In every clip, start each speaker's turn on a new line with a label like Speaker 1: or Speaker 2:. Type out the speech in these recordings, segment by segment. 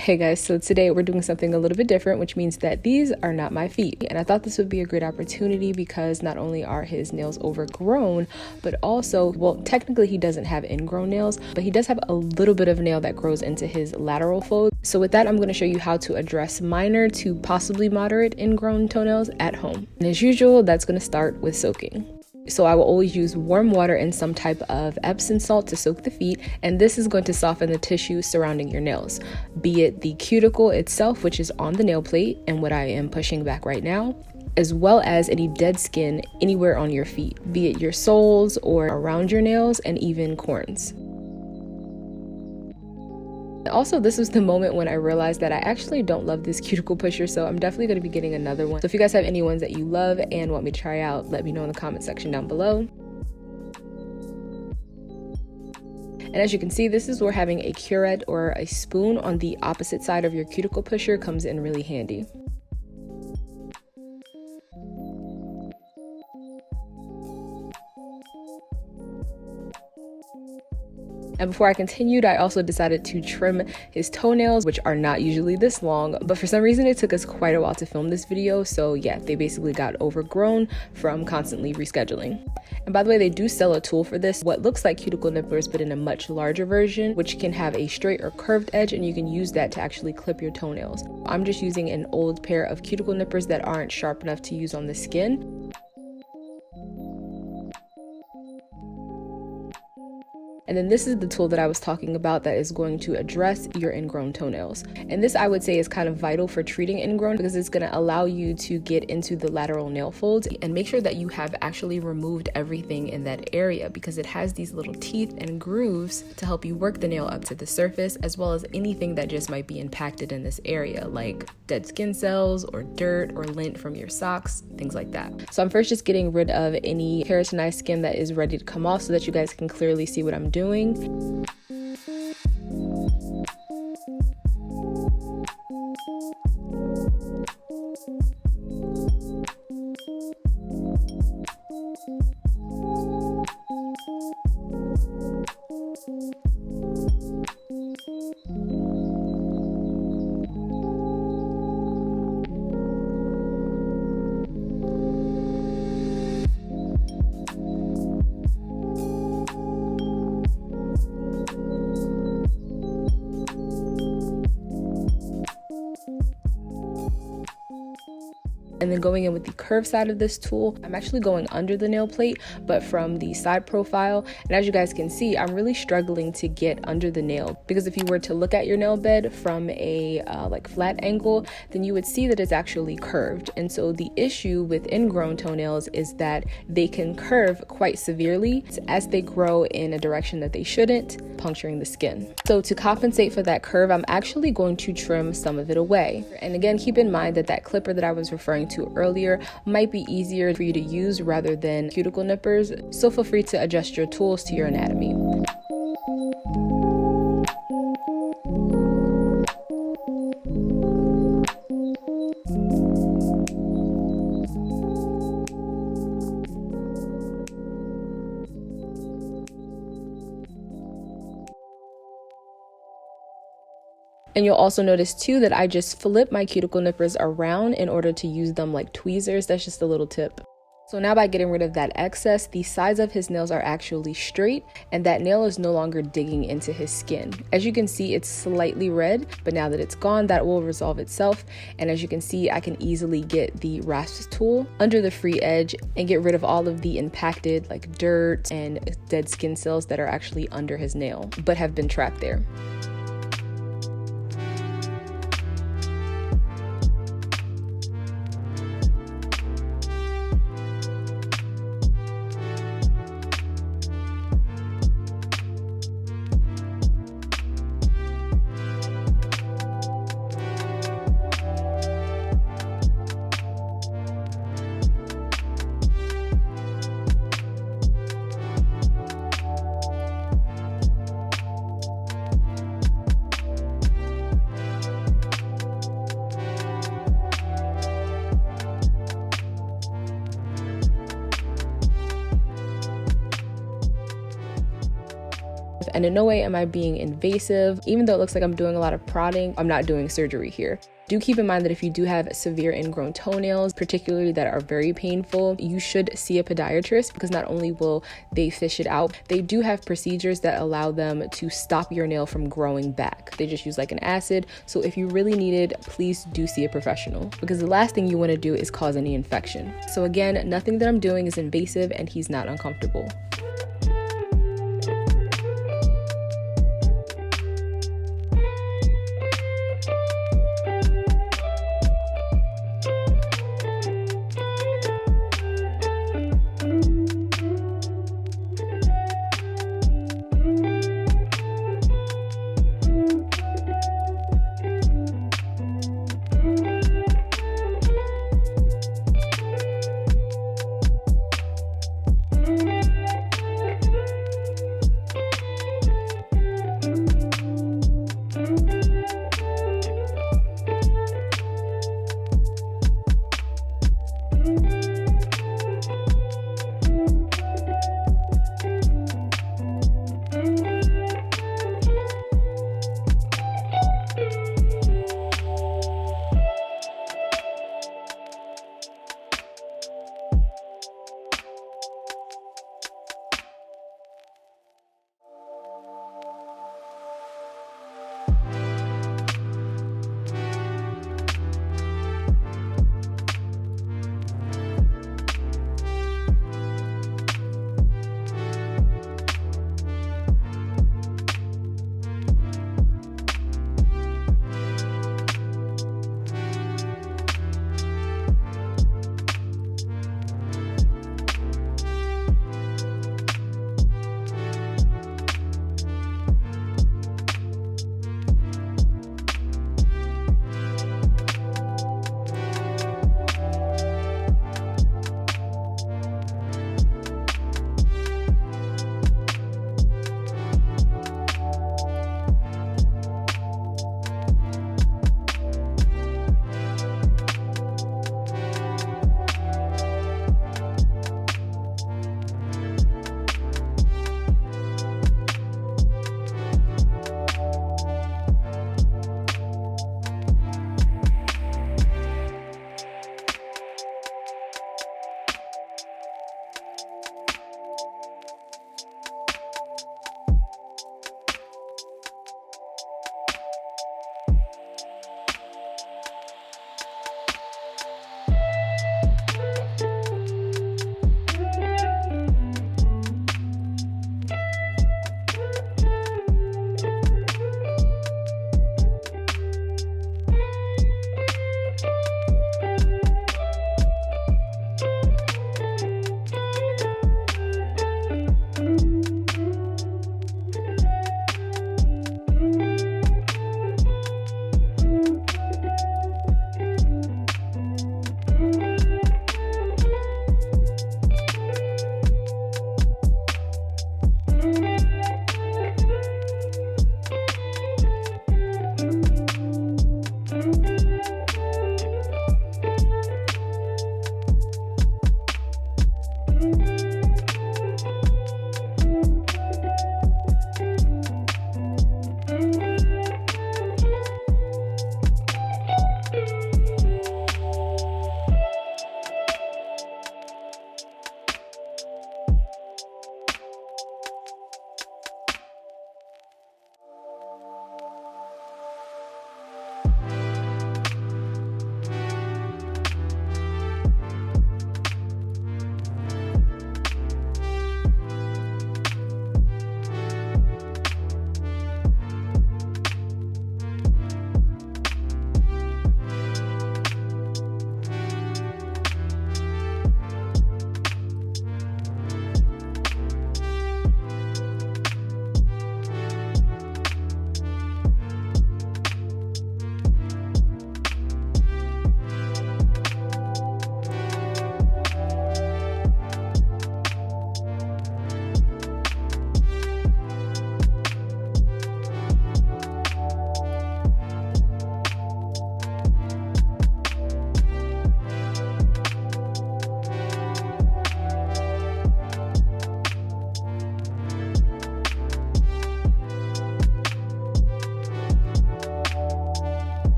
Speaker 1: Hey guys, so today we're doing something a little bit different, which means that these are not my feet. And I thought this would be a great opportunity because not only are his nails overgrown, but also, well, technically he doesn't have ingrown nails, but he does have a little bit of nail that grows into his lateral fold. So with that, I'm going to show you how to address minor to possibly moderate ingrown toenails at home. And as usual, that's going to start with soaking. So I will always use warm water and some type of Epsom salt to soak the feet, and this is going to soften the tissue surrounding your nails, be it the cuticle itself, which is on the nail plate and what I am pushing back right now, as well as any dead skin anywhere on your feet, be it your soles or around your nails and even corns. Also, this was the moment when I realized that I actually don't love this cuticle pusher, so I'm definitely going to be getting another one. So if you guys have any ones that you love and want me to try out, let me know in the comment section down below. And as you can see, this is where having a curette or a spoon on the opposite side of your cuticle pusher comes in really handy. And before I continued, I also decided to trim his toenails, which are not usually this long, but for some reason it took us quite a while to film this video. So yeah, they basically got overgrown from constantly rescheduling. And by the way, they do sell a tool for this, what looks like cuticle nippers, but in a much larger version, which can have a straight or curved edge, and you can use that to actually clip your toenails. I'm just using an old pair of cuticle nippers that aren't sharp enough to use on the skin. And then this is the tool that I was talking about that is going to address your ingrown toenails. And this, I would say, is kind of vital for treating ingrown because it's going to allow you to get into the lateral nail folds and make sure that you have actually removed everything in that area, because it has these little teeth and grooves to help you work the nail up to the surface, as well as anything that just might be impacted in this area, like dead skin cells or dirt or lint from your socks, things like that. So I'm first just getting rid of any keratinized skin that is ready to come off so that you guys can clearly see what I'm doing. And then going in with the curved side of this tool, I'm actually going under the nail plate, but from the side profile. And as you guys can see, I'm really struggling to get under the nail, because if you were to look at your nail bed from a like flat angle, then you would see that it's actually curved. And so the issue with ingrown toenails is that they can curve quite severely as they grow in a direction that they shouldn't, puncturing the skin. So to compensate for that curve, I'm actually going to trim some of it away. And again, keep in mind that that clipper that I was referring to earlier might be easier for you to use rather than cuticle nippers, so feel free to adjust your tools to your anatomy. And you'll also notice too that I just flip my cuticle nippers around in order to use them like tweezers. That's just a little tip. So now by getting rid of that excess, the sides of his nails are actually straight and that nail is no longer digging into his skin. As you can see, it's slightly red, but now that it's gone, that will resolve itself. And as you can see, I can easily get the rasp tool under the free edge and get rid of all of the impacted like dirt and dead skin cells that are actually under his nail, but have been trapped there. And in no way am I being invasive. Even though it looks like I'm doing a lot of prodding, I'm not doing surgery here. Do keep in mind that if you do have severe ingrown toenails, particularly that are very painful, you should see a podiatrist, because not only will they fish it out, they do have procedures that allow them to stop your nail from growing back. They just use like an acid. So if you really need it, please do see a professional, because the last thing you want to do is cause any infection. So again, nothing that I'm doing is invasive and he's not uncomfortable.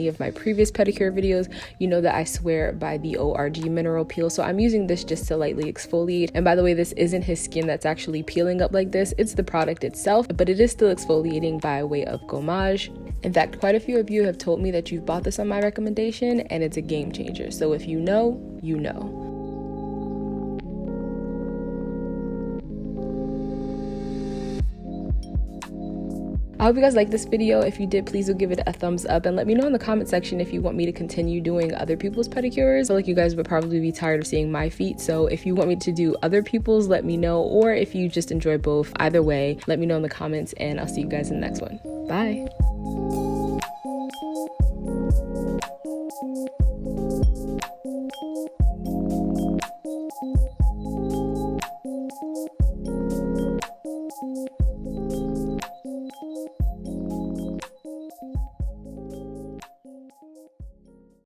Speaker 1: Any of my previous pedicure videos, you know that I swear by the ORG mineral peel, so I'm using this just to lightly exfoliate. And by the way, this isn't his skin that's actually peeling up like this, it's the product itself, but it is still exfoliating by way of gommage. In fact, quite a few of you have told me that you've bought this on my recommendation and it's a game changer, so if you know, you know. I hope you guys liked this video. If you did, please do give it a thumbs up and let me know in the comment section if you want me to continue doing other people's pedicures. I feel like you guys would probably be tired of seeing my feet, so if you want me to do other people's, let me know, or if you just enjoy both, either way, let me know in the comments, and I'll see you guys in the next one. Bye.